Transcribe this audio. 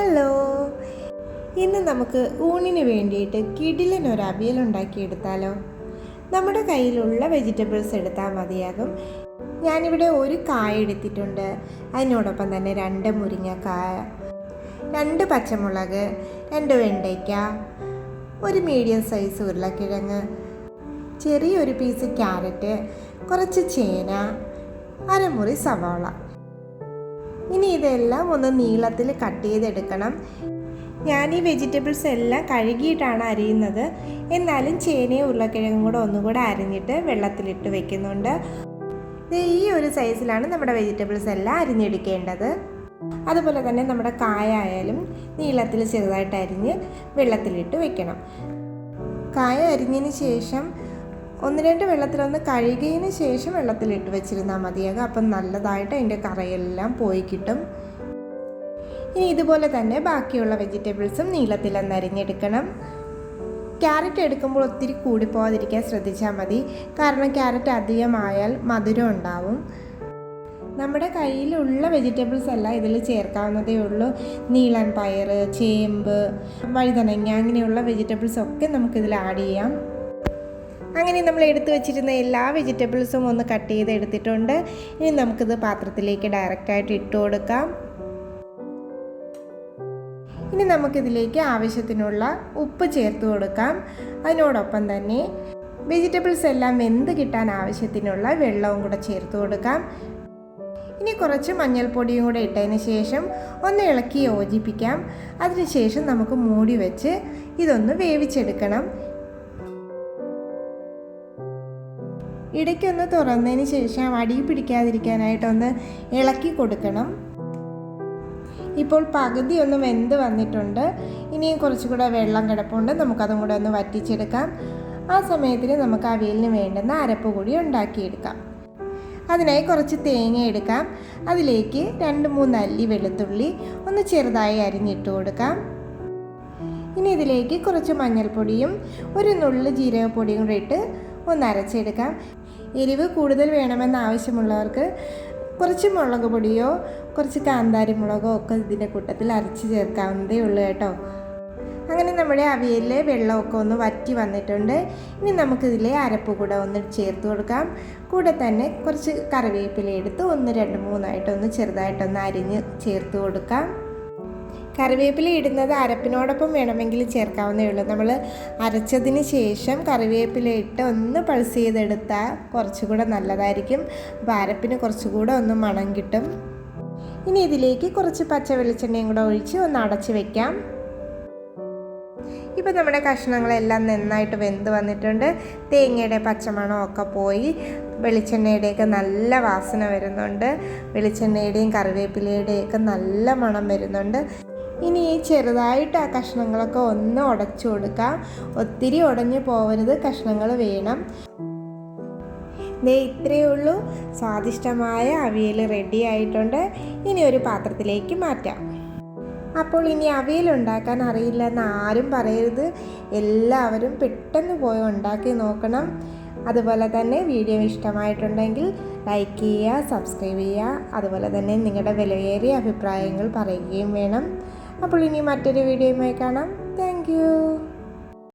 Hello, ഇന്ന് നമുക്ക് ഊണിന് വേണ്ടിയിട്ട് കിടിലൻ ഒരു അവിയൽ ഉണ്ടാക്കിയെടുത്താലോ. നമ്മുടെ കയ്യിലുള്ള വെജിറ്റബിൾസ് എടുത്താൽ മതിയാകും. ഞാനിവിടെ ഒരു കായ എടുത്തിട്ടുണ്ട്, അതിനോടൊപ്പം തന്നെ 2 മുരിങ്ങക്കായ, 2 പച്ചമുളക്, 2 വെണ്ടയ്ക്ക, ഒരു മീഡിയം സൈസ് ഉരുളക്കിഴങ്ങ്, ചെറിയൊരു പീസ് ക്യാരറ്റ്, കുറച്ച് ചേന, അരമുറി സവാള. ഇനി ഇതെല്ലാം ഒന്ന് നീളത്തിൽ കട്ട് ചെയ്തെടുക്കണം. ഞാൻ ഈ വെജിറ്റബിൾസ് എല്ലാം കഴുകിയിട്ടാണ് അരിയുന്നത്. എന്നാലും ചേനയും ഉരുളക്കിഴങ്ങും കൂടെ ഒന്നുകൂടെ അരിഞ്ഞിട്ട് വെള്ളത്തിലിട്ട് വെക്കുന്നുണ്ട്. ഈ ഒരു സൈസിലാണ് നമ്മുടെ വെജിറ്റബിൾസ് എല്ലാം അരിഞ്ഞെടുക്കേണ്ടത്. അതുപോലെ തന്നെ നമ്മുടെ കായ ആയാലും നീളത്തിൽ ചെറുതായിട്ട് അരിഞ്ഞ് വെള്ളത്തിലിട്ട് വെക്കണം. കായ അരിഞ്ഞതിന് ശേഷം 1-2 വെള്ളത്തിലൊന്ന് കഴുകിയതിന് ശേഷം വെള്ളത്തിലിട്ട് വെച്ചിരുന്നാൽ മതിയാകും. അപ്പം നല്ലതായിട്ട് അതിൻ്റെ കറയെല്ലാം പോയി കിട്ടും. ഇനി ഇതുപോലെ തന്നെ ബാക്കിയുള്ള വെജിറ്റബിൾസും നീളത്തിലൊന്ന് അരിഞ്ഞെടുക്കണം. ക്യാരറ്റ് എടുക്കുമ്പോൾ ഒത്തിരി കൂടിപ്പോകാതിരിക്കാൻ ശ്രദ്ധിച്ചാൽ മതി, കാരണം ക്യാരറ്റ് അധികമായാൽ മധുരം ഉണ്ടാവും. നമ്മുടെ കയ്യിലുള്ള വെജിറ്റബിൾസ് എല്ലാം ഇതിൽ ചേർക്കാവുന്നതേ ഉള്ളൂ. നീളൻ പയർ, ചേമ്പ്, വഴുതനങ്ങ അങ്ങനെയുള്ള വെജിറ്റബിൾസ് ഒക്കെ നമുക്കിതിൽ ആഡ് ചെയ്യാം. അങ്ങനെ നമ്മൾ എടുത്തു വെച്ചിരുന്ന എല്ലാ വെജിറ്റബിൾസും ഒന്ന് കട്ട് ചെയ്ത് എടുത്തിട്ടുണ്ട്. ഇനി നമുക്കിത് പാത്രത്തിലേക്ക് ഡയറക്റ്റായിട്ട് ഇട്ട് കൊടുക്കാം. ഇനി നമുക്കിതിലേക്ക് ആവശ്യത്തിനുള്ള ഉപ്പ് ചേർത്ത് കൊടുക്കാം. അതിനോടൊപ്പം തന്നെ വെജിറ്റബിൾസ് എല്ലാം വെന്ത് കിട്ടാൻ ആവശ്യത്തിനുള്ള വെള്ളവും കൂടെ ചേർത്ത് കൊടുക്കാം. ഇനി കുറച്ച് മഞ്ഞൾപ്പൊടിയും കൂടെ ഇട്ടതിന് ശേഷം ഒന്ന് ഇളക്കി യോജിപ്പിക്കാം. അതിനുശേഷം നമുക്ക് മൂടി വെച്ച് ഇതൊന്ന് വേവിച്ചെടുക്കണം. ഇടയ്ക്കൊന്ന് തുറന്നതിന് ശേഷം അടി പിടിക്കാതിരിക്കാനായിട്ടൊന്ന് ഇളക്കി കൊടുക്കണം. ഇപ്പോൾ പകുതി ഒന്ന് വെന്ത് വന്നിട്ടുണ്ട്. ഇനിയും കുറച്ചുകൂടെ വെള്ളം കിടപ്പുണ്ട്, നമുക്കതും കൂടെ ഒന്ന് വറ്റിച്ചെടുക്കാം. ആ സമയത്തിന് നമുക്ക് അവിയലിന് വേണ്ടുന്ന അരപ്പ് കൂടി ഉണ്ടാക്കിയെടുക്കാം. അതിനായി കുറച്ച് തേങ്ങ എടുക്കാം. അതിലേക്ക് 2-3 അല്ലി വെളുത്തുള്ളി ഒന്ന് ചെറുതായി അരിഞ്ഞിട്ട് കൊടുക്കാം. ഇനി ഇതിലേക്ക് കുറച്ച് മഞ്ഞൾപ്പൊടിയും ഒരു നുള്ള് ജീരകപ്പൊടിയും കൂടെ ഇട്ട് ഒന്ന് അരച്ചെടുക്കാം. എരിവ് കൂടുതൽ വേണമെന്ന് ആവശ്യമുള്ളവർക്ക് കുറച്ച് മുളക് പൊടിയോ കുറച്ച് കാന്താരി മുളകോ ഒക്കെ ഇതിൻ്റെ കൂട്ടത്തിൽ അരച്ച് ചേർക്കാവുന്നതേ ഉള്ളൂ കേട്ടോ. അങ്ങനെ നമ്മുടെ അവിയലിലെ വെള്ളമൊക്കെ ഒന്ന് വറ്റി വന്നിട്ടുണ്ട്. ഇനി നമുക്കിതിലെ അരപ്പ് കൂടെ ഒന്ന് ചേർത്ത് കൊടുക്കാം. കൂടെ തന്നെ കുറച്ച് കറിവേപ്പില എടുത്ത് 1-2-3 ചെറുതായിട്ടൊന്ന് അരിഞ്ഞ് ചേർത്ത് കൊടുക്കാം. കറിവേപ്പില ഇടുന്നത് അരപ്പിനോടൊപ്പം വേണമെങ്കിൽ ചേർക്കാവുന്നേ ഉള്ളൂ. നമ്മൾ അരച്ചതിന് ശേഷം കറിവേപ്പില ഇട്ട് ഒന്ന് പൾസ് ചെയ്തെടുത്താൽ കുറച്ചുകൂടെ നല്ലതായിരിക്കും. അപ്പോൾ അരപ്പിന് കുറച്ചുകൂടെ ഒന്ന് മണം കിട്ടും. ഇനി ഇതിലേക്ക് കുറച്ച് പച്ച വെളിച്ചെണ്ണയും കൂടെ ഒഴിച്ച് ഒന്ന് അടച്ച് വെക്കാം. ഇപ്പോൾ നമ്മുടെ കഷ്ണങ്ങളെല്ലാം നന്നായിട്ട് വെന്ത് വന്നിട്ടുണ്ട്. തേങ്ങയുടെ പച്ചമണമൊക്കെ പോയി വെളിച്ചെണ്ണയുടെയൊക്കെ നല്ല വാസന വരുന്നുണ്ട്. വെളിച്ചെണ്ണയുടെയും കറിവേപ്പിലയുടെയൊക്കെ നല്ല മണം വരുന്നുണ്ട്. ഇനി ഈ ചെറുതായിട്ട് ആ കഷ്ണങ്ങളൊക്കെ ഒന്ന് ഉടച്ചു കൊടുക്കാം. ഒത്തിരി ഉടഞ്ഞു പോകരുത്, കഷ്ണങ്ങൾ വേണം. ഇത്രയേ ഉള്ളൂ. സ്വാദിഷ്ടമായ അവിയൽ റെഡി ആയിട്ടുണ്ട്. ഇനി ഒരു പാത്രത്തിലേക്ക് മാറ്റാം. അപ്പോൾ ഇനി അവിയൽ ഉണ്ടാക്കാൻ അറിയില്ലെന്ന് ആരും പറയരുത്. എല്ലാവരും പെട്ടെന്ന് പോയി ഉണ്ടാക്കി നോക്കണം. അതുപോലെ തന്നെ വീഡിയോ ഇഷ്ടമായിട്ടുണ്ടെങ്കിൽ ലൈക്ക് ചെയ്യുക, സബ്സ്ക്രൈബ് ചെയ്യുക. അതുപോലെ തന്നെ നിങ്ങളുടെ വിലയേറിയ അഭിപ്രായങ്ങൾ പറയുകയും വേണം. അപ്പോൾ ഇനി മറ്റൊരു വീഡിയോയുമായി കാണാം. Thank you.